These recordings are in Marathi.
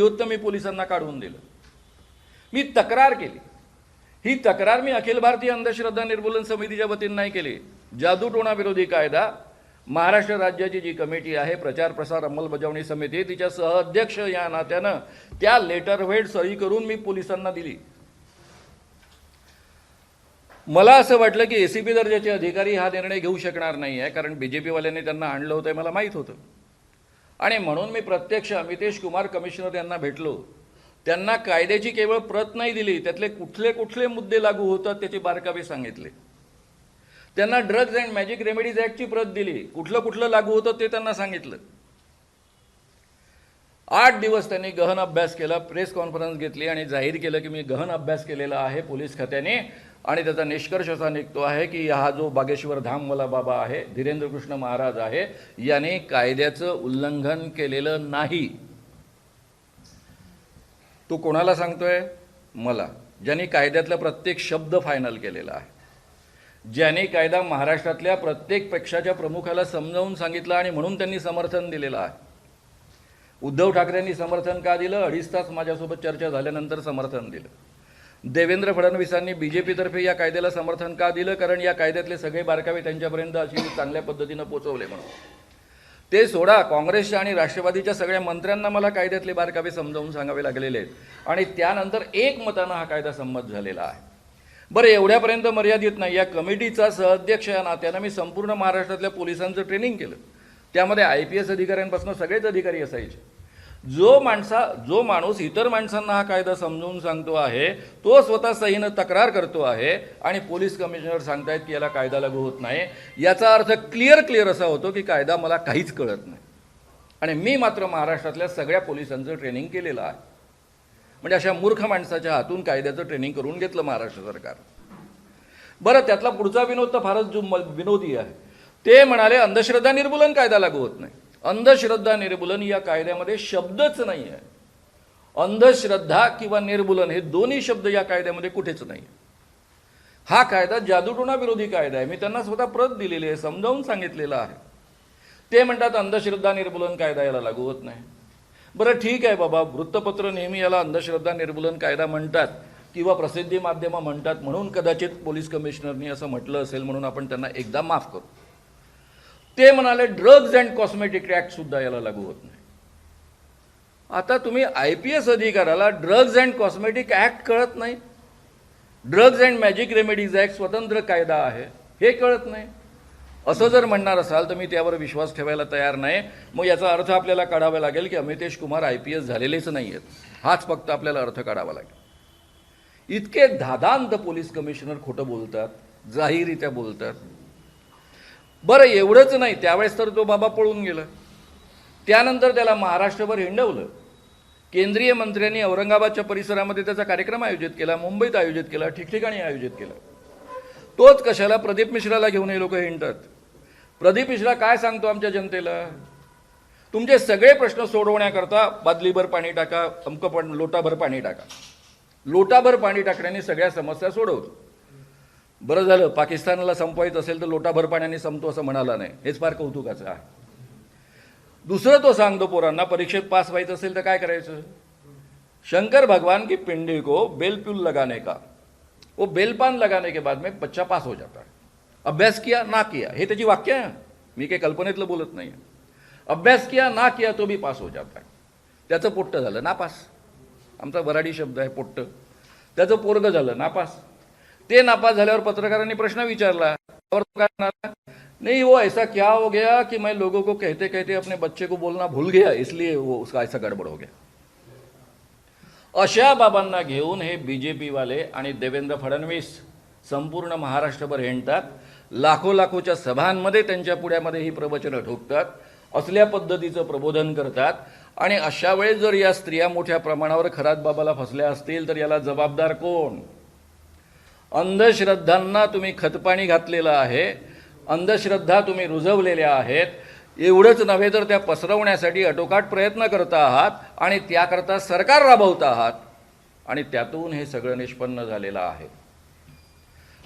उत्तम मी पोलिसांना काढून दिलं। मी तक्रार केली। ही तक्रार मी अखिल भारतीय अंधश्रद्धा निर्मूलन समितीच्या वतीने नाही केली। जादूटोणा विरोधी कायदा महाराष्ट्र राज्याची जी कमिटी आहे, प्रचार प्रसार अंमलबजावणी समिती, तिच्या सहअध्यक्ष या नात्यानं त्या लेटर हेड सही करून मी पोलिसांना दिली। मला असं वाटलं की एसीपी दर्जाचे अधिकारी हा निर्णय घेऊ शकणार नाही आहे, कारण बीजेपी वाल्यांनी त्यांना आणलं होतं मला माहीत होतं। आणि म्हणून मी प्रत्यक्ष अमितेश कुमार कमिशनर यांना भेटलो। त्यांना कायद्याची केवळ प्रत नाही दिली, त्यातले कुठले कुठले मुद्दे लागू होतात त्याचे बारकावे सांगितले। त्यांना ड्रग्ज अँड मॅजिक रेमेडीज ॲक्टची प्रत दिली, कुठलं कुठलं लागू होतं ते त्यांना सांगितलं। 8 दिवस त्यांनी गहन अभ्यास केला, प्रेस कॉन्फरन्स घेतली आणि जाहीर केलं की मी गहन अभ्यास केलेला आहे पोलीस खात्याने, आणि त्याचा निष्कर्ष असा निघतो आहे की हा जो बागेश्वर धामवाला बाबा आहे, धीरेंद्र कृष्ण महाराज आहे, याने कायद्याचं उल्लंघन केलेलं नाही। तो कोणाला सांगतोय? मला, ज्यांनी कायद्यातला प्रत्येक शब्द फायनल केलेला आहे, ज्यांनी कायदा महाराष्ट्रातल्या प्रत्येक पक्षाच्या प्रमुखाला समजावून सांगितलं आणि म्हणून त्यांनी समर्थन दिलेलं आहे। उद्धव ठाकरेंनी समर्थन का दिलं? 2.5 तास माझ्यासोबत चर्चा झाल्यानंतर समर्थन दिलं। देवेंद्र फडणवीसांनी बीजेपीतर्फे या कायद्याला समर्थन का दिलं? कारण या कायद्यातले सगळे बारकावे त्यांच्यापर्यंत अशी चांगल्या पद्धतीनं पोहोचवले म्हणून। ते सोडा, काँग्रेसच्या आणि राष्ट्रवादीच्या सगळ्या मंत्र्यांना मला कायद्यातले बारकावे समजावून सांगावे लागलेले आहेत आणि त्यानंतर एकमतानं हा कायदा संमत झालेला आहे। बरं, एवढ्यापर्यंत मर्यादित नाही, या कमिटीचा सहअध्यक्ष या नात्यानं मी संपूर्ण महाराष्ट्रातल्या पोलिसांचं ट्रेनिंग केलं। त्यामध्ये IPS अधिकाऱ्यांपासून सगळेच अधिकारी असायचे। जो माणूस इतर माणसांना हा कायदा समजावून सांगतो आहे, तो स्वतः सहीनं तक्रार करतो आहे आणि पोलीस कमिशनर सांगतायत की याला कायदा लागू होत नाही, याचा अर्थ क्लिअर असा होतो की कायदा मला काहीच कळत नाही। आणि मी मात्र महाराष्ट्रातल्या सगळ्या पोलिसांचं ट्रेनिंग केलेलं आहे। म्हणजे अशा मूर्ख माणसाच्या हातून कायद्याचं ट्रेनिंग करून घेतलं महाराष्ट्र सरकार। बरं, त्यातला पुढचा विनोद तर फारच विनोदी आहे। ते म्हणाले अंधश्रद्धा निर्मूलन कायदा लागू होत नाही। अंधश्रद्धा निर्मूलन या कायद्यामध्ये शब्दच नाही आहे। अंधश्रद्धा किंवा निर्मूलन हे दोन्ही शब्द या कायद्यामध्ये कुठेच नाही। हा कायदा जादूटोणा विरोधी कायदा आहे। मी त्यांना स्वतः प्रत दिलेली आहे, समजावून सांगितलेलं आहे। ते म्हणतात अंधश्रद्धा निर्मूलन कायदा याला लागू होत नाही। बरं ठीक आहे बाबा, वृत्तपत्र नेहमी याला अंधश्रद्धा निर्मूलन कायदा म्हणतात किंवा प्रसिद्धी माध्यमं म्हणतात, म्हणून कदाचित पोलीस कमिशनरनी असं म्हटलं असेल, म्हणून आपण त्यांना एकदा माफ करू। ते म्हणाले ड्रग्ज अँड कॉस्मेटिक ॲक्ट सुद्धा याला लागू होत नाही। आता तुम्ही IPS अधिकाऱ्याला ड्रग्ज अँड कॉस्मेटिक ॲक्ट कळत नाही, drugs and magic remedies act स्वतंत्र कायदा आहे हे कळत नाही, असं जर म्हणणार असाल तर मी त्यावर विश्वास ठेवायला तयार नाही। मग याचा अर्थ आपल्याला काढावा लागेल की अमितेश कुमार IPS झालेलेच नाही आहेत, हाच फक्त आपल्याला अर्थ काढावा लागेल। इतके धादांत पोलीस कमिशनर खोटं बोलतात, जाहीररित्या बोलतात। बरं, एवढंच नाही, त्यावेळेस तर तो बाबा पळून गेला। त्यानंतर त्याला महाराष्ट्रभर हिंडवलं। केंद्रीय मंत्र्यांनी औरंगाबादच्या परिसरामध्ये त्याचा कार्यक्रम आयोजित केला, मुंबईत आयोजित केला, ठिकठिकाणी आयोजित केला। तोच कशाला प्रदीप मिश्राला घेऊन हे लोक हिंडतात। प्रदीप मिश्रा काय सांगतो आमच्या जनतेला? तुमचे सगळे प्रश्न सोडवण्याकरता बादलीभर पाणी टाका, अमकं लोटाभर पाणी टाका। लोटाभर पाणी टाकण्याने सगळ्या समस्या सोडवतो। बरं झालं, पाकिस्तानला संपवायचं असेल तर लोटाभर पाण्याने संपतो असं म्हणाला नाही, हेच फार कौतुकाचं आहे। दुसरं तो सांगतो पोरांना परीक्षेत पास व्हायचं असेल तर काय करायचं? शंकर भगवान की पिंडी को बेलपुल लगाने का, वो बेलपान लगाने के बाद में बच्चा पास हो जाता है। अभ्यास किया ना किया, हे त्याची वाक्य आहे, मी काही कल्पनेतलं बोलत नाही। अभ्यास किया ना किया तो भी पास हो जाता है। त्याचं पोट्ट झालं नापास, आमचा वराडी शब्द आहे पोट्ट। त्याचं पोरगं झालं नापास। ते नापास झाल्यावर पत्रकारांनी प्रश्न विचारला, नहीं वो ऐसा क्या हो गया कि मैं लोगों को कहते कहते अपने बच्चे को बोलना भूल गया, इसलिए वो उसका ऐसा गडबड हो गया। अशा बाबांना घेऊन हे बीजेपी वाले आणि देवेंद्र फडणवीस संपूर्ण महाराष्ट्रभर हिंडतात, लाखोच्या सभांमध्ये त्यांच्या पुढ्यामध्ये ही प्रवचनं ठोकतात, असल्या पद्धतीचं प्रबोधन करतात। आणि अशा वेळेस जर या स्त्रिया मोठ्या प्रमाणावर खरात बाबाला फसल्या असतील तर याला जबाबदार कोण? अंधश्रद्धांना तुम्ही खतपाणी घातलेलं आहे, अंधश्रद्धा तुम्ही रुजवलेल्या आहेत। एवढंच नव्हे तर त्या पसरवण्यासाठी अटोकाट प्रयत्न करता आहात आणि त्याकरता सरकार राबवता आहात, आणि त्यातून हे सगळं निष्पन्न झालेलं आहे।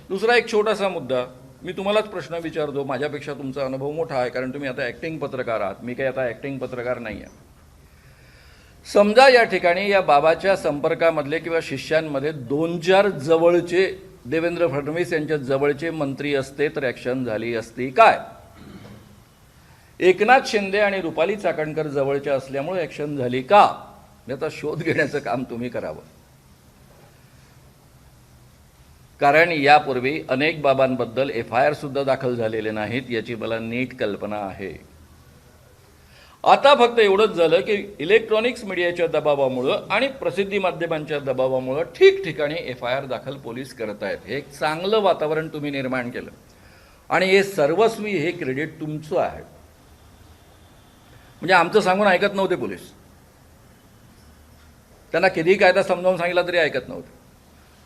दुसरा एक छोटासा मुद्दा मी तुम्हालाच प्रश्न विचारतो, माझ्यापेक्षा तुमचा अनुभव मोठा आहे कारण तुम्ही आता ॲक्टिंग पत्रकार आहात, मी काही आता ॲक्टिंग पत्रकार नाही आहे। समजा या ठिकाणी या बाबाच्या संपर्कामधले किंवा शिष्यांमध्ये 2-4 जवळचे देवेंद्र फडणवीस यांच्या जवळचे मंत्री असते तर ॲक्शन झाली असती काय? एकनाथ शिंदे आणि रुपाली चाकणकर जवळच्या असल्यामुळे ॲक्शन झाली का? याचा शोध घेण्याचं काम तुम्ही करावं. कारण यापूर्वी अनेक बाबांबद्दल FIR सुद्धा दाखल झालेले नाहीत याची मला नीट कल्पना आहे. आता फक्त एवढंच झालं की इलेक्ट्रॉनिक्स मीडियाच्या दबावामुळं आणि प्रसिद्धी माध्यमांच्या दबावामुळं ठिकठिकाणी FIR दाखल पोलीस करत आहेत. हे एक चांगलं वातावरण तुम्ही निर्माण केलं आणि हे सर्वस्वी हे क्रेडिट तुमचं आहे. म्हणजे आमचं सांगून ऐकत नव्हते पोलीस. त्यांना किती कायदा समजावून सांगितला तरी ऐकत नव्हते.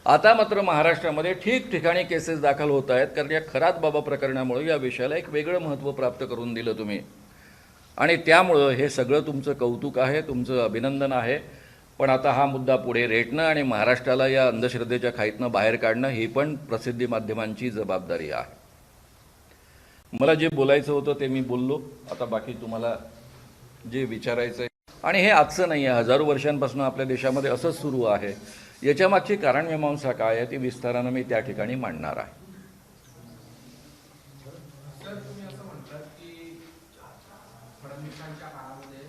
आता मात्र महाराष्ट्रामध्ये ठिकठिकाणी केसेस दाखल होत आहेत कारण या खरात बाबा प्रकरणामुळे या विषयाला एक वेगळं महत्त्व प्राप्त करून दिलं तुम्ही आणि त्यामुळं हे सगळं तुमचं कौतुक आहे, तुमचं अभिनंदन आहे. पण आता हा मुद्दा पुढे रेटणं आणि महाराष्ट्राला या अंधश्रद्धेच्या खाईतनं बाहेर काढणं ही पण प्रसिद्धी माध्यमांची जबाबदारी आहे. मला जे बोलायचं होतं ते मी बोललो. आता बाकी तुम्हाला जे विचारायचं आहे आणि हे आजचं नाही आहे, हजारो वर्षांपासून आपल्या देशामध्ये असंच सुरू आहे. याच्यामागची कारणमीमांसा काय आहे ती विस्तारानं मी त्या ठिकाणी मांडणार आहे. फडणवीसांच्या काळामध्ये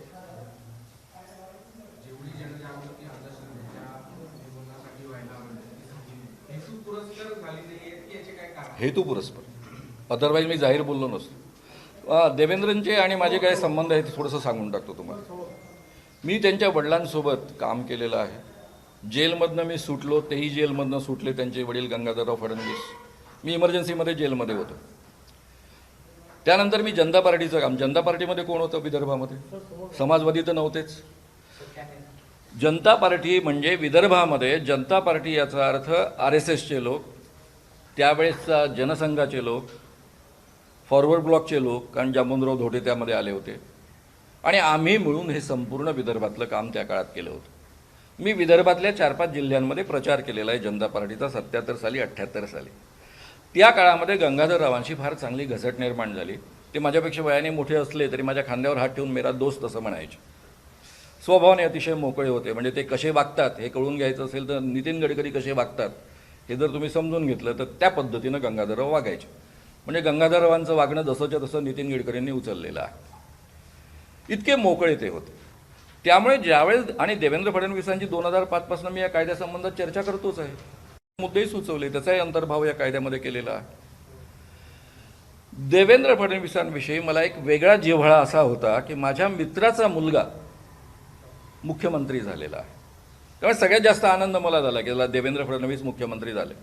जेवढी जनजागृती अंधश्रद्धेच्या निर्मूलनासाठी व्हायला हवी हेतू पुरस्कार झाली नाही याचे काय कारण? हेतू पुरस्पर, अदरवाईज मी जाहीर बोललो नसतो. देवेंद्रंचे आणि माझे काय संबंध आहेत थोडंसं सांगून टाकतो तुम्हाला. मी त्यांच्या वडिलांसोबत काम केलेलं आहे. जेलमधनं मी सुटलो, तेही जेलमधनं सुटले त्यांचे वडील गंगाधरराव फडणवीस. मी इमर्जन्सीमध्ये जेलमध्ये होतो. त्यानंतर मी जनता पार्टीचं काम, जनता पार्टीमध्ये कोण होतं विदर्भामध्ये? समाजवादी तर नव्हतेच. जनता पार्टी म्हणजे विदर्भामध्ये जनता पार्टी याचा अर्थ RSSचे लोक, त्यावेळेसचा जनसंघाचे लोक, फॉरवर्ड ब्लॉकचे लोक, कारण जामवंतराव धोटे त्यामध्ये आले होते आणि आम्ही मिळून हे संपूर्ण विदर्भातलं काम त्या काळात केलं होतं. मी विदर्भातल्या 4-5 जिल्ह्यांमध्ये प्रचार केलेला आहे जनता पार्टीचा 77 साली 78 साली. त्या काळामध्ये गंगाधररावांशी फार चांगली घसट निर्माण झाली. ते माझ्यापेक्षा वयाने मोठे असले तरी माझ्या खांद्यावर हात ठेवून मेरा दोस्त असं म्हणायचे. स्वभावाने अतिशय मोकळे होते. म्हणजे ते कसे वागतात हे कळून घ्यायचं असेल तर नितीन गडकरी कसे वागतात हे जर तुम्ही समजून घेतलं तर त्या पद्धतीनं गंगाधरराव वागायचे. म्हणजे गंगाधररावांचं वागणं जसंच्या तसं नितीन गडकरींनी उचललेलं आहे. इतके मोकळे ते होते. त्यामुळे ज्यावेळेस आणि देवेंद्र फडणवीसांची 2005 पासून मी या कायद्यासंबंधात चर्चा करतोच आहे. मुद्देही सुचवले, त्याचाही अंतर्भाव या कायद्यामध्ये केलेला आहे. देवेंद्र फडणवीसांविषयी मला एक वेगळा जिव्हाळा असा होता की माझ्या मित्राचा मुलगा मुख्यमंत्री झालेला आहे. त्यामुळे सगळ्यात जास्त आनंद मला झाला की देवेंद्र फडणवीस मुख्यमंत्री झाले.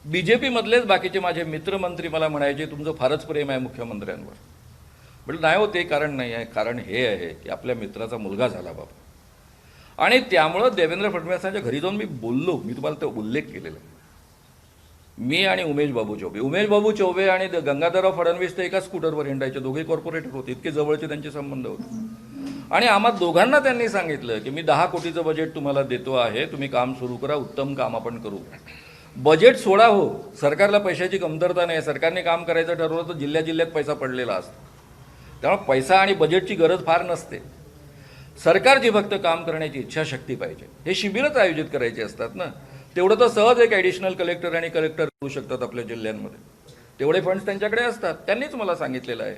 BJP मधलेच बाकीचे माझे मित्रमंत्री मला म्हणायचे तुमचं फारच प्रेम आहे मुख्यमंत्र्यांवर. म्हटलं नाही हो, ते कारण नाही आहे. कारण हे आहे की आपल्या मित्राचा मुलगा झाला बाबा. आणि त्यामुळं देवेंद्र फडणवीसांच्या घरी जाऊन मी बोललो. मी तुम्हाला तो उल्लेख केलेला आहे. मी आणि उमेश बाबू चौबे आणि गंगाधरराव फडणवीस तर एका स्कूटरवर हिंडायचे. दोघे कॉर्पोरेटर होते. इतके जवळचे त्यांचे संबंध होते. आणि आम्हा दोघांना त्यांनी सांगितलं की मी 10 कोटीचं बजेट तुम्हाला देतो आहे, तुम्ही काम सुरू करा, उत्तम काम आपण करू. बजेट सोडा हो, सरकारला पैशाची कमतरता नाही. सरकारने काम करायचं ठरवलं तर जिल्ह्यात पैसा पडलेला असतो. त्यामुळे पैसा आणि बजेटची गरज फार नसते. सरकारची फक्त काम करण्याची इच्छाशक्ती पाहिजे. हे शिबिरच आयोजित करायचे असतात ना. तेवढं तर सहज एक ॲडिशनल कलेक्टर आणि कलेक्टर करू शकतात आपल्या जिल्ह्यांमध्ये. तेवढे फंड्स त्यांच्याकडे असतात. त्यांनीच मला सांगितलेलं आहे.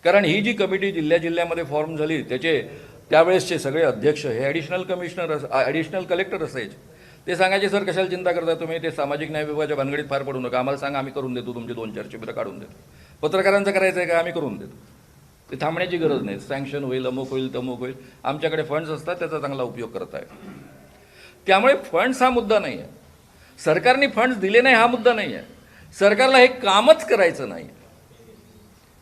कारण ही जी कमिटी जिल्ह्यामध्ये फॉर्म झाली त्याचे त्यावेळेसचे सगळे अध्यक्ष हे ॲडिशनल कलेक्टर असायचे. ते सांगायचे सर कशाला चिंता करता तुम्ही, ते सामाजिक न्याय विभागाच्या भानगडीत फार पडू नका, आम्हाला सांगा आम्ही करून देतो, तुमचे 2-4 शिबिरं काढून देतो. पत्रकारांचं करायचं आहे का, आम्ही करून देतो. ते थांबण्याची गरज नाही. सँक्शन होईल, अमुक होईल, तमुक होईल. आमच्याकडे फंड्स असतात, त्याचा चांगला उपयोग करताय. त्यामुळे फंड्स हा मुद्दा नाही आहे. सरकारने फंड्स दिले नाही हा मुद्दा नाही आहे. सरकारला हे कामच करायचं नाही,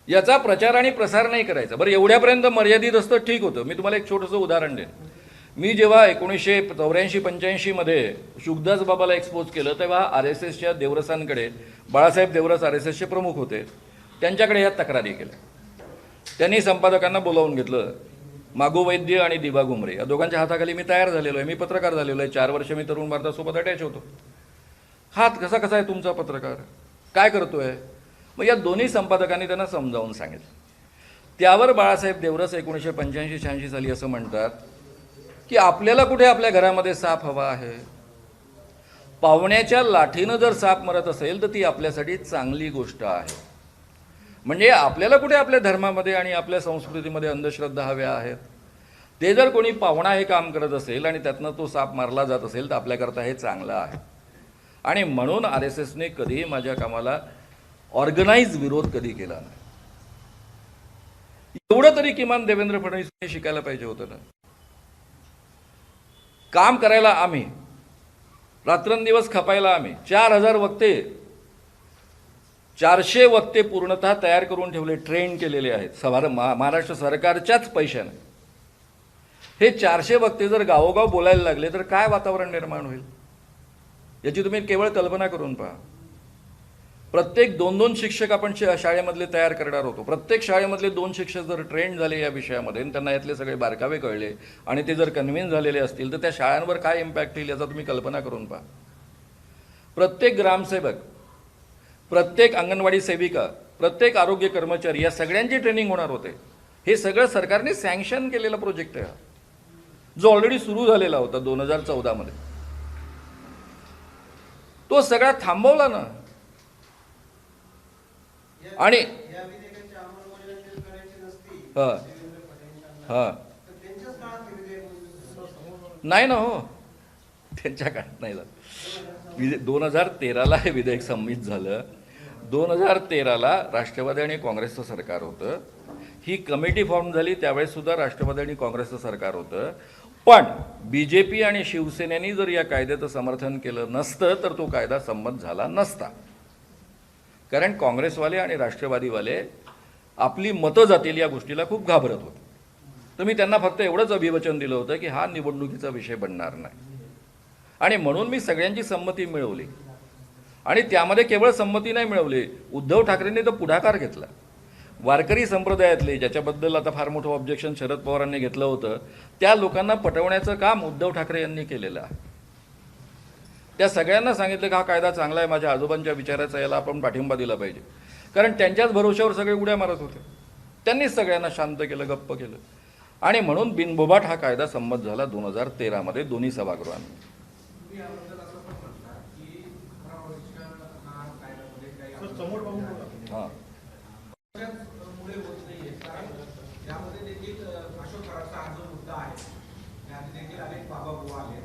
याचा प्रचार आणि प्रसार नाही करायचा. बरं, एवढ्यापर्यंत मर्यादित असतं, ठीक होतं. मी तुम्हाला एक छोटंसं उदाहरण देईन. मी जेव्हा 1984-85 मध्ये शुकदास बाबाला एक्सपोज केलं तेव्हा RSSच्या देवरसांकडे, बाळासाहेब देवरस RSSचे प्रमुख होते, त्यांच्याकडे ह्या तक्रारी केल्या. त्यांनी संपादकांना बोलावून घेतलं. मागू वैद्य आणि दिबा घुमरे या दोघांच्या हाताखाली मी तयार झालेलो आहे. मी पत्रकार झालेलो आहे. 4 वर्ष मी तरुण भारतासोबत अटॅच होतो. हात कसा आहे तुमचा पत्रकार, काय करतोय? मग या दोन्ही संपादकांनी त्यांना समजावून सांगितलं. त्यावर बाळासाहेब देवरस 1985-86 साली असं म्हणतात की आपल्याला कुठे आपल्या घरामध्ये साप हवा आहे. पावण्याच्या लाठीनं जर साप मरत असेल तर ती आपल्यासाठी चांगली गोष्ट आहे. म्हणजे आपल्याला कुठे आपल्या धर्मामध्ये आणि आपल्या संस्कृतीमध्ये अंधश्रद्धा हव्या आहेत. ते जर कोणी पावणा हे काम करत असेल आणि त्यातनं तो साप मारला जात असेल तर आपल्याकरता हे चांगलं आहे. आणि म्हणून RSSने कधीही माझ्या कामाला ऑर्गनाइज विरोध कधी केला नाही. एवढं तरी किमान देवेंद्र फडणवीसने शिकायला पाहिजे होतं ना. काम करायला आम्ही, रात्रंदिवस खपायला आम्ही 4000 वक्ते, 400 वक्ते पूर्णतः तयार करून ठेवले, ट्रेन केलेले आहेत महाराष्ट्र सरकारच्याच पैशाने. हे 400 वक्ते जर गावोगाव बोलायला लागले तर काय वातावरण निर्माण होईल याची तुम्ही केवळ कल्पना करून पहा. प्रत्येक 2-2 शिक्षक आपण शाळेमधले तयार करणार होतो. प्रत्येक शाळेमधले 2 शिक्षक जर ट्रेंड झाले या विषयामध्ये आणि त्यांना यातले सगळे बारकावे कळले आणि ते जर कन्व्हिन्स झालेले असतील तर त्या शाळांवर काय इम्पॅक्ट येईल याचा तुम्ही कल्पना करून पहा. प्रत्येक ग्रामसेवक, प्रत्येक अंगणवाडी सेविका, प्रत्येक आरोग्य कर्मचारी या सगळ्यांची ट्रेनिंग होणार होते. हे सगळं सरकारने सँक्शन केलेला प्रोजेक्ट आहे, जो ऑलरेडी सुरू झालेला होता 2014 मध्ये. तो सगळा थांबवला ना. आणि नाही ना, हो, त्यांच्या काळात नाही झालं. 2013ला हे विधेयक संमत झालं. 2013ला राष्ट्रवादी आणि काँग्रेसचं सरकार होतं. ही कमिटी फॉर्म झाली त्यावेळेस सुद्धा राष्ट्रवादी आणि काँग्रेसचं सरकार होतं. पण BJP आणि शिवसेनेनी जर या कायद्याचं समर्थन केलं नसतं तर तो कायदा संमत झाला नसता. कारण काँग्रेसवाले आणि राष्ट्रवादीवाले आपली मतं जातील या गोष्टीला खूप घाबरत होते. तर मी त्यांना फक्त एवढंच अभिवचन दिलं होतं की हा निवडणुकीचा विषय बनणार नाही. आणि म्हणून मी सगळ्यांची संमती मिळवली. आणि त्यामध्ये केवळ संमती नाही मिळवली, उद्धव ठाकरेंनी तर पुढाकार घेतला. वारकरी संप्रदायातले, ज्याच्याबद्दल आता फार मोठं ऑब्जेक्शन शरद पवारांनी घेतलं होतं, त्या लोकांना पटवण्याचं काम उद्धव ठाकरे यांनी केलेलं आहे. त्या सगळ्यांना सांगितलं की हा कायदा चांगला आहे, माझ्या आजोबांच्या विचाराचा, याला आपण पाठिंबा दिला पाहिजे. कारण त्यांच्याच भरोश्यावर सगळे उड्या मारत होते. त्यांनीच सगळ्यांना शांत केलं, गप्प केलं. आणि म्हणून बिनबोभाट हा कायदा संमत झाला 2013 मध्ये दोन्ही सभागृहांनी. हां, अनेक बाबाबुवा आले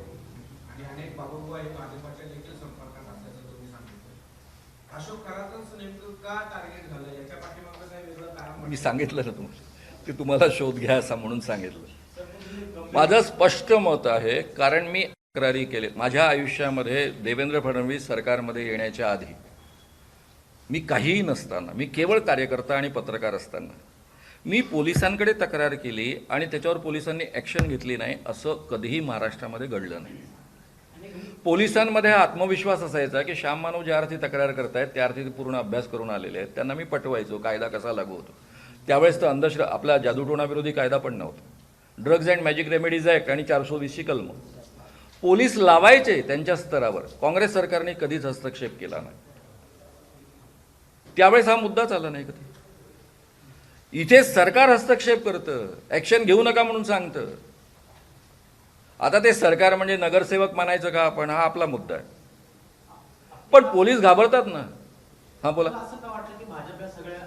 आणि अनेक बाबाबुवा हे भाजपच्या देखील संपर्कात असल्याचं तुम्ही सांगितलं. अशोक खरातच नेमकं का टार्गेट झालं याच्या पाठीमागचं काही वेगळं कारण? मी सांगितलं ना तुम्हाला की तुम्हाला शोध घ्या असं म्हणून सांगितलं. माझं स्पष्ट मत आहे, कारण मी तक्रारी केली माझ्या आयुष्यामध्ये. देवेंद्र फडणवीस सरकारमध्ये येण्याच्या आधी मी काहीही नसताना, मी केवळ कार्यकर्ता आणि पत्रकार असताना मी पोलिसांकडे तक्रार केली आणि त्याच्यावर पोलिसांनी ॲक्शन घेतली नाही, असं कधीही महाराष्ट्रामध्ये घडलं नाही. पोलिसांमध्ये हा आत्मविश्वास असायचा की श्याम मानव ज्या अर्थी तक्रार करतायत त्या अर्थी ते पूर्ण अभ्यास करून आलेले आहेत. त्यांना मी पटवायचो कायदा कसा लागू होतो. त्यावेळेस तर आपला जादूटोणाविरोधी कायदा पण नव्हता. Drugs and magic remedies act आणि 420ची कलम पोलीस लावायचे त्यांच्या स्तरावर. काँग्रेस सरकारने कधीच हस्तक्षेप केला नाही. त्यावेळेस हा मुद्दाच आला नाही कधी. इथे सरकार हस्तक्षेप करतं, ॲक्शन घेऊ नका म्हणून सांगतं. आता ते सरकार म्हणजे नगरसेवक मानायचं का आपण, हा आपला मुद्दा आहे. पण पोलीस घाबरतात ना. हा बोला. असं का वाटतं की भाजप या सगळ्या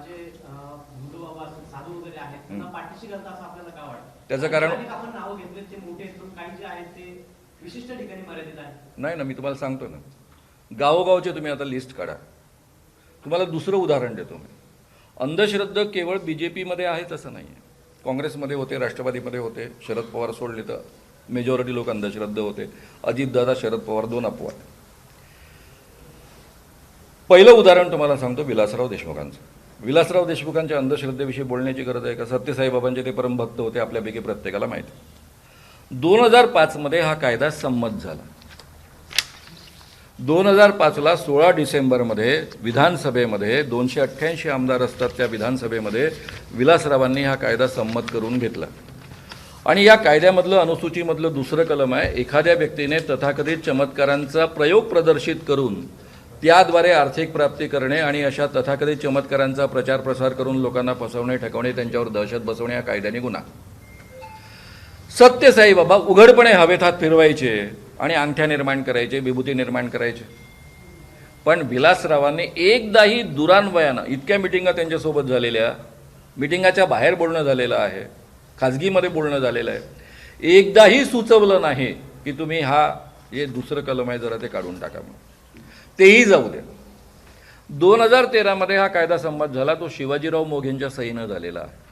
जे हिंदू बाबा साधू वगैरे आहेत त्यांना पाठीशी घालतात असं आपल्याला का वाटतं? त्याचं कारण आपण नाव घेतले ते मोठे आहेत, काही जे आहेत ते विशिष्ट ठिकाणी मर्यादित आहेत. नाही ना, मी तुम्हाला सांगतो ना, गावोगावचे तुम्ही आता लिस्ट काढा. तुम्हाला दुसरं उदाहरण देतो मी. अंधश्रद्धा केवळ BJPमध्ये आहेच असं नाही आहे. काँग्रेसमध्ये होते, राष्ट्रवादीमध्ये होते. शरद पवार सोडले तर मेजॉरिटी लोक अंधश्रद्धा होते. अजितदादा, शरद पवार, 2 अपवाद. पहिलं उदाहरण तुम्हाला सांगतो विलासराव देशमुखांचं. विलासराव देशमुखांच्या अंधश्रद्धेविषयी बोलण्याची गरज आहे का? सत्यसाईबाबांचे ते परमभक्त होते, आपल्यापैकी प्रत्येकाला माहिती. 2005 मध्ये हा कायदा संमत झाला. 2005ला 16 डिसेंबरमध्ये विधानसभेमध्ये 288 आमदार असतात त्या विधानसभेमध्ये विलासरावांनी हा कायदा संमत करून घेतला. आणि या कायद्यामधलं अनुसूचीमधलं दुसरं कलम आहे, एखाद्या व्यक्तीने तथाकथित चमत्कारांचा प्रयोग प्रदर्शित करून त्याद्वारे आर्थिक प्राप्ती करणे आणि अशा तथाकथित चमत्कारांचा प्रचार प्रसार करून लोकांना फसवणे, ठकवणे, त्यांच्यावर दहशत बसवणे हा कायद्याने गुन्हा. सत्यसाई बाबा उघडपणे हवेत हात फिरवायचे आणि अंगठ्या निर्माण करायचे, विभूती निर्माण करायचे. पण विलासरावांनी एकदाही दुरान्वयानं, इतक्या मिटिंगा त्यांच्यासोबत झालेल्या, मिटिंगाच्या बाहेर बोलणं झालेलं आहे, खाजगीमध्ये बोलणं झालेलं आहे, एकदाही सुचवलं नाही की तुम्ही हे दुसरं कलम आहे जरा ते काढून टाका म्हणून. तेही जाऊ द्या. 2013 हा कायदा संमत झाला. तो शिवाजीराव मोघेंच्या सहीनं झालेला आहे.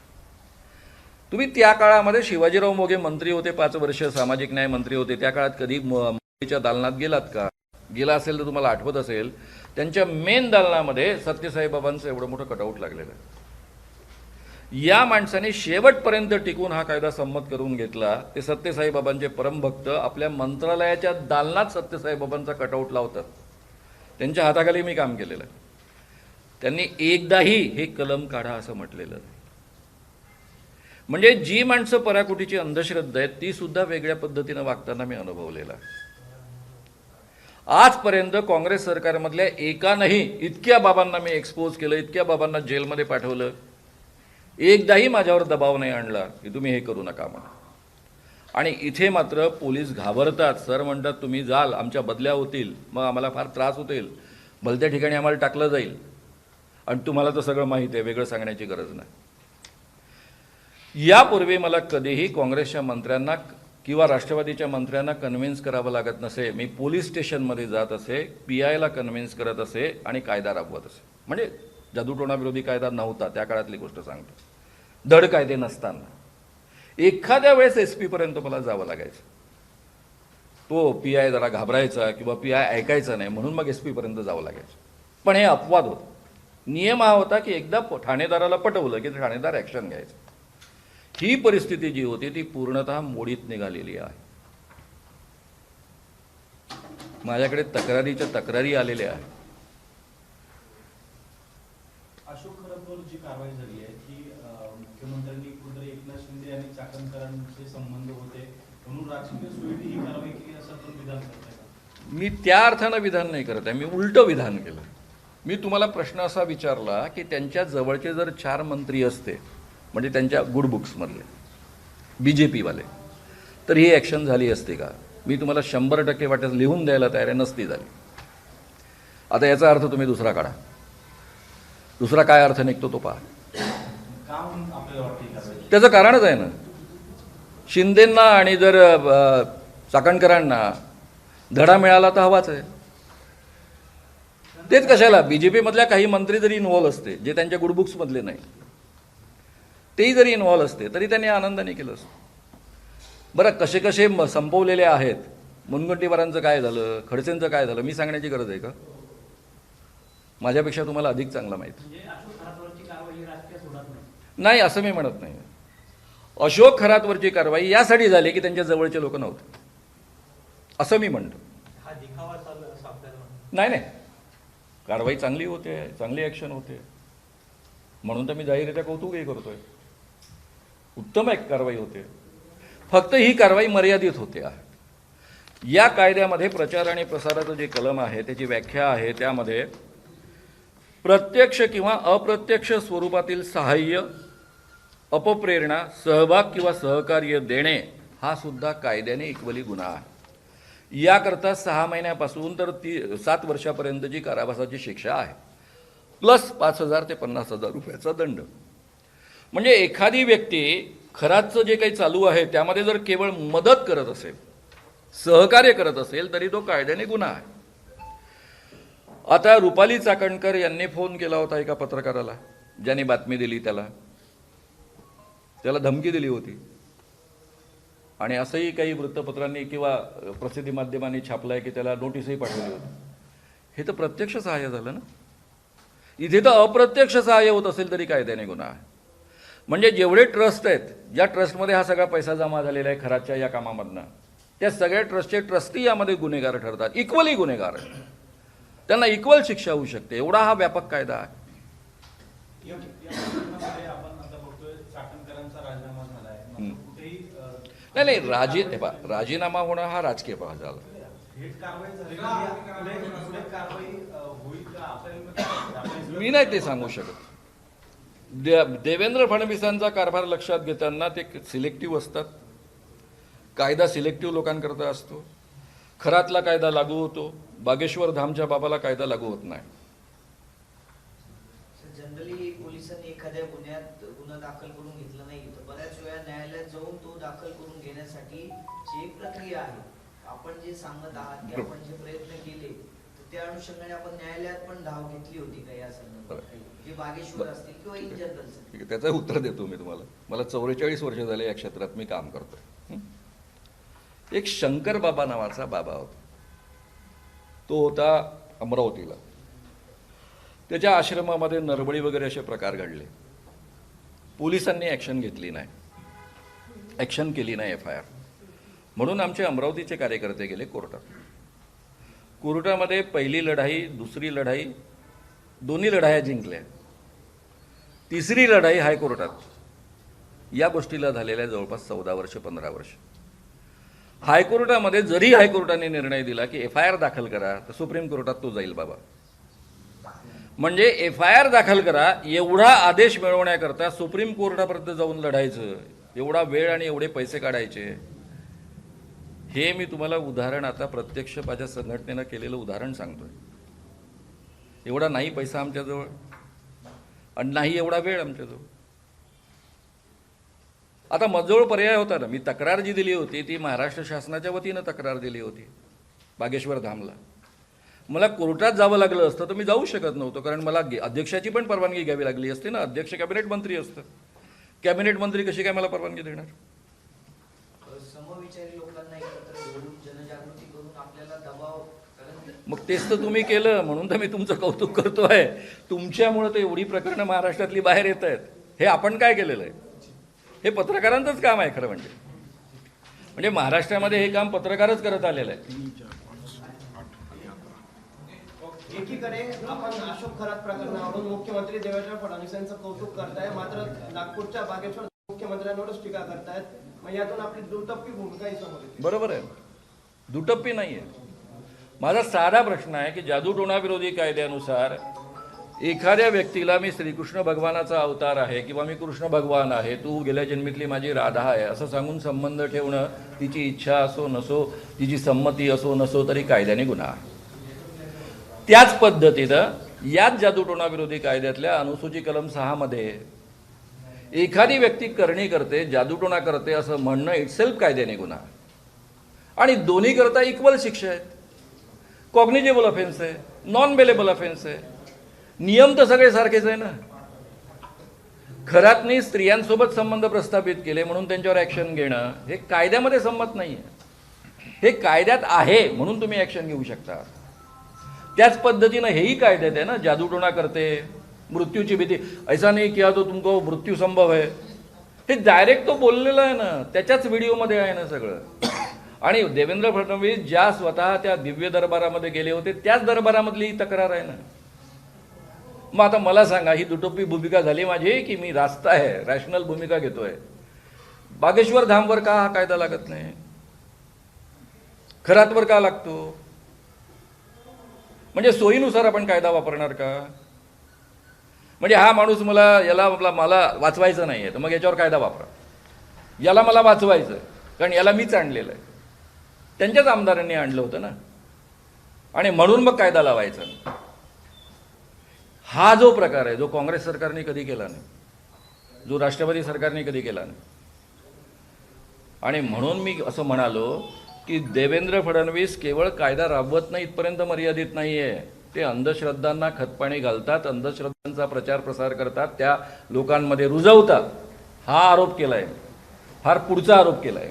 तुम्ही त्या काळामध्ये शिवाजीराव मोघे मंत्री होते, 5 वर्ष सामाजिक न्याय मंत्री होते. त्या काळात कधी मुंबईच्या दालनात गेलात का? गेला असेल तर तुम्हाला आठवत असेल, त्यांच्या मेन दालनामध्ये सत्यसाई बाबांचं एवढं मोठं कटआउट लागलेलं आहे. या माणसाने शेवटपर्यंत टिकून हा कायदा संमत करून घेतला. ते सत्यसाई बाबांचे परमभक्त आपल्या मंत्रालयाच्या दालनात सत्यसाई बाबांचा कटआउट लावतात. त्यांच्या हाताखाली मी काम केलेलं आहे. त्यांनी एकदाही हे कलम काढा असं म्हटलेलं नाही. म्हणजे जी माणसं पराकुटीची अंधश्रद्धा आहेत ती सुद्धा वेगळ्या पद्धतीनं वागताना मी अनुभवलेला आहे. आजपर्यंत काँग्रेस सरकारमधल्या एकानंही इतक्या बाबांना मी एक्सपोज केलं, इतक्या बाबांना जेलमध्ये पाठवलं, एकदाही माझ्यावर दबाव नाही आणला की तुम्ही हे करू नका म्हणून. आणि इथे मात्र पोलीस घाबरतात. सर म्हणतात तुम्ही जाल, आमच्या बदल्या होतील, मग आम्हाला फार त्रास होतील, भलत्या ठिकाणी आम्हाला टाकलं जाईल. आणि तुम्हाला तर सगळं माहिती आहे, वेगळं सांगण्याची गरज नाही. यापूर्वी मला कधीही काँग्रेसच्या मंत्र्यांना किंवा राष्ट्रवादीच्या मंत्र्यांना कन्व्हिन्स करावं लागत नसे. मी पोलीस स्टेशनमध्ये जात असे, PI ला कन्व्हिन्स करत असे आणि कायदा राबवत असे. म्हणजे जादूटोणाविरोधी कायदा नव्हता त्या काळातली गोष्ट सांगतो. धड कायदे नसताना एखाद्या वेळेस SP पर्यंत मला जावं लागायचं. तो PI जरा घाबरायचा किंवा PI ऐकायचा नाही म्हणून मग SP पर्यंत जावं लागायचं. पण हे अपवाद होतं. नियम हा होता की एकदा ठाणेदाराला पटवलं की ठाणेदार ॲक्शन घ्यायचं. ही परिस्थिती जी होती ती पूर्णतः मोडीत निघालेली आहे. माझ्याकडे तक्रारीच्या तक्रारी आलेल्या आहेत. अशोक खरातवर जी कारवाई झाली आहे ती मुख्यमंत्र्यांनी कुठेतरी एकनाथ शिंदे आणि चाकणकरांचे संबंध होते म्हणून राजकीय सोयीने ही कारवाई केली असं आपण विधान करताय का? मी त्या अर्थानं विधान नाही करत आहे, मी उलटं विधान केलं. मी तुम्हाला प्रश्न असा विचारला की त्यांच्या जवळचे जर 4 मंत्री असते, म्हणजे त्यांच्या गुड बुक्समधले BJP वाले, तर ही ॲक्शन झाली असते का? मी तुम्हाला 100% वाटत लिहून द्यायला तयार आहे, नसती झाली. आता याचा अर्थ तुम्ही दुसरा काढा. दुसरा काय अर्थ निघतो तो पहा. काम आपल्याला वाटते त्याचं कारणच आहे ना, शिंदेंना आणि जर चाकणकरांना धडा मिळाला तर हवाच आहे. तेच कशाला, BJP मधल्या काही मंत्री जरी इन्व्हॉल्व असते जे त्यांच्या गुडबुक्समधले नाही, तेही जरी इन्व्हॉल्व असते तरी त्यांनी आनंदाने केलं असतं. बरं, कसे कसे संपवलेले आहेत, मुनगंटीवारांचं काय झालं, खडसेंचं काय झालं, मी सांगण्याची गरज आहे का? माझ्यापेक्षा तुम्हाला अधिक चांगला माहिती. म्हणजे अशोक खरातवरची कारवाई ही राजकीय सोडत नाही. नाही असं मी म्हणत नाही. अशोक खरातवरची कारवाई यासाठी झाली की त्यांच्या जवळचे लोक नव्हते असं मी म्हणतो. हा दिखावा चालू आहे असं आपल्याला वाटतं. नाही, कारवाई चांगली होते, चांगली ॲक्शन होते, म्हणून तर मी जाहीररित्या कौतुकही करतोय. उत्तम एक कारवाई होते. फक्त ही कारवाई मर्यादित होते. या कायद्यामध्ये प्रचार आणि प्रसाराचं जे कलम आहे त्याची व्याख्या आहे, त्यामध्ये प्रत्यक्ष किंवा अप्रत्यक्ष स्वरूपातील सहाय्य, अपप्रेरणा, सहभाग किंवा सहकार्य देणे हा सुद्धा कायद्याने इक्वली गुन्हा आहे. याकरता 6 महिन्यापासून तर 7 वर्षापर्यंतची कारावासाची शिक्षा आहे, प्लस 5,000 ते 50,000 रुपयाचा दंड. म्हणजे एखादी व्यक्ती खराचं जे काही चालू आहे त्यामध्ये जर केवळ मदत करत असेल, सहकार्य करत असेल, तरी तो कायद्याने गुन्हा आहे. आता रुपाली चाकणकर यांनी फोन केला होता एका पत्रकाराला, ज्याने बातमी दिली त्याला धमकी दिली होती. आणि असंही काही वृत्तपत्रांनी किंवा प्रसिद्धी माध्यमांनी छापलंय की त्याला नोटीसही पाठवली होती. हे तर प्रत्यक्ष सहाय्य झालं ना. इथे तर अप्रत्यक्ष सहाय्य होत असेल तरी कायद्याने गुन्हा आहे. म्हणजे जेवढे ट्रस्ट आहेत, ज्या ट्रस्टमध्ये हा सगळा पैसा जमा झालेला आहे खराच्या या कामामधनं, त्या सगळ्या ट्रस्टचे ट्रस्टी यामध्ये गुन्हेगार ठरतात, इक्वली गुन्हेगार आहेत. त्यांना इक्वल शिक्षा होऊ शकते, एवढा हा व्यापक कायदा आहे. या प्रकरणामध्ये आपण आता बघतोय चाकणकरांचा राजीनामा झालाय, मात्र कुठेही नाही, राजीनामा होणं हा राजकीय भाग झाला. थेट कारवाई झाली पुढे कारवाई होईल का आपल्याला मी नाही ते सांगू शकत. देवेंद्र फडणवीसांचा कारभार लक्षात घेताना ते सिलेक्टिव्ह असतात. कायदा सिलेक्टिव्ह लोकांकरता असतो. खरातला कायदा लागू होतो, बागेश्वर धामच्या बाबाला कायदा लागू होत नाही. जनरली पोलिसांनी एखाद्या गुन्हा दाखल करून घेतला नाही तर बऱ्याच वेळा न्यायालयात जाऊन तो दाखल करून घेण्यासाठी जी एक प्रक्रिया आहे, आपण जे सांगत आहात की आपण जे प्रयत्न केले तर त्या अनुषंगाने आपण न्यायालयात पण धाव घेतली होती का या संदर्भात, जे बागेश्वर असतील किंवा इन जनरल? ठीक आहे, त्याचं उत्तर देतो मी तुम्हाला. मला 44 वर्ष झाले या क्षेत्रात मी काम करतो. एक शंकर बाबा नावाचा बाबा होता. तो होता अमरावतीला. त्याच्या आश्रमामध्ये नरबळी वगैरे असे प्रकार घडले. पोलिसांनी ॲक्शन घेतली नाही, ॲक्शन केली नाही, FIR. म्हणून आमचे अमरावतीचे कार्यकर्ते गेले कोर्टात. कोर्टामध्ये पहिली लढाई, दुसरी लढाई, दोन्ही लढाया जिंकल्या. तिसरी लढाई हायकोर्टात. या गोष्टीला झालेल्या जवळपास 14 वर्ष 15 वर्ष. हायकोर्टामध्ये जरी हायकोर्टाने निर्णय दिला की FIR दाखल करा, तर सुप्रीम कोर्टात तो जाईल बाबा. म्हणजे FIR दाखल करा एवढा आदेश मिळवण्याकरता सुप्रीम कोर्टापर्यंत जाऊन लढायचं, एवढा वेळ आणि एवढे पैसे काढायचे. हे मी तुम्हाला उदाहरण आता प्रत्यक्ष माझ्या संघटनेनं केलेलं उदाहरण सांगतोय. एवढा नाही पैसा आमच्याजवळ आणि नाही एवढा वेळ आमच्याजवळ. आता माझजवळ पर्याय होता ना. मी तक्रार जी दिली होती ती महाराष्ट्र शासनाच्या वतीनं तक्रार दिली होती बागेश्वर धामला. मला कोर्टात जावं लागलं असतं तर मी जाऊ शकत नव्हतो, कारण मला अध्यक्षाची पण परवानगी घ्यावी लागली असते ना. अध्यक्ष कॅबिनेट मंत्री असतं. कॅबिनेट मंत्री कशी काय मला परवानगी देणार? समविचारी लोकांना एकत्र घेऊन जनजागृती करून आपल्याला दबाव, मग तेच तर तुम्ही केलं, म्हणून तर मी तुमचं कौतुक करतोय. तुमच्यामुळे तर एवढी प्रकरणं महाराष्ट्रातली बाहेर येत आहेत. हे आपण काय केलेलं आहे? हे पत्रकारांचंच काम आहे खरं म्हणजे महाराष्ट्रामध्ये हे काम पत्रकारच करत आलेलं आहे. एकीकडे आपण अशोक खरात प्रकरणावरून मुख्यमंत्री देवेंद्र फडणवीस यांचं कौतुक करताय, मात्र नागपूरच्या बागेश्वर मुख्यमंत्र्यांवरच टीका करतायत. मग यातून आपली दुटप्पी भूमिका समोर येते. बरोबर आहे, दुटप्पी नाही आहे. माझा साधा प्रश्न आहे की जादूटोणा विरोधी कायद्यानुसार एखाद्या व्यक्तीला मी श्रीकृष्ण भगवानाचा अवतार आहे किंवा मी कृष्ण भगवान आहे, तू गेल्या जन्मीतली माझी राधा आहे असं सांगून संबंध ठेवणं, तिची इच्छा असो नसो, तिची संमती असो नसो, तरी कायद्याने गुन्हा आहे. त्याच पद्धतीनं याच जादूटोणा विरोधी कायद्यातल्या अनुसूची कलम 6 मध्ये एखादी व्यक्ती करणी करते, जादूटोणा करते असं म्हणणं इटसेल्फ कायद्याने गुन्हा. आणि दोन्ही करता इक्वल शिक्षा आहेत. कॉग्निजेबल ऑफेन्स आहे, नॉन बेलेबल ऑफेन्स आहे. नियम तर सगळे सारखेच आहे ना. खरातनी स्त्रियांसोबत संबंध प्रस्थापित केले म्हणून त्यांच्यावर ॲक्शन घेणं हे कायद्यामध्ये संमत नाही आहे. हे कायद्यात आहे म्हणून तुम्ही ॲक्शन घेऊ शकता. त्याच पद्धतीनं हेही कायद्यात आहे ना. जादूटोणा करते, मृत्यूची भीती, ऐसा नाही किया तो तुमको मृत्यू संभव है, हे डायरेक्ट तो बोललेलं आहे ना. त्याच्याच व्हिडिओमध्ये आहे ना सगळं. आणि देवेंद्र फडणवीस ज्या स्वतः त्या दिव्य दरबारामध्ये गेले होते त्याच दरबारामधली ही तक्रार आहे ना. मग आता मला सांगा, ही दुटोपी भूमिका झाली माझी की मी रास्त आहे, रॅशनल भूमिका घेतोय? बागेश्वर धामवर का हा कायदा लागत नाही? खरातवर का लागतो? म्हणजे सोयीनुसार आपण कायदा वापरणार का? म्हणजे हा माणूस मला वाचवायचं नाही आहे तर मग याच्यावर कायदा वापरा. याला मला वाचवायचं कारण याला मीच आणलेलं आहे, त्यांच्याच आमदारांनी आणलं होतं ना, आणि म्हणून मग कायदा लावायचा. हा जो प्रकार आहे जो काँग्रेस सरकारने कधी केला नाही, जो राष्ट्रवादी सरकारने कधी केला नाही. आणि म्हणून मी असं म्हणालो की देवेंद्र फडणवीस केवळ कायदा राबवत नाही इथपर्यंत मर्यादित नाही आहे. ते अंधश्रद्धांना खतपाणी घालतात, अंधश्रद्धांचा प्रचार प्रसार करतात, त्या लोकांमध्ये रुजवतात. हा आरोप केला आहे, फार पुढचा आरोप केला आहे.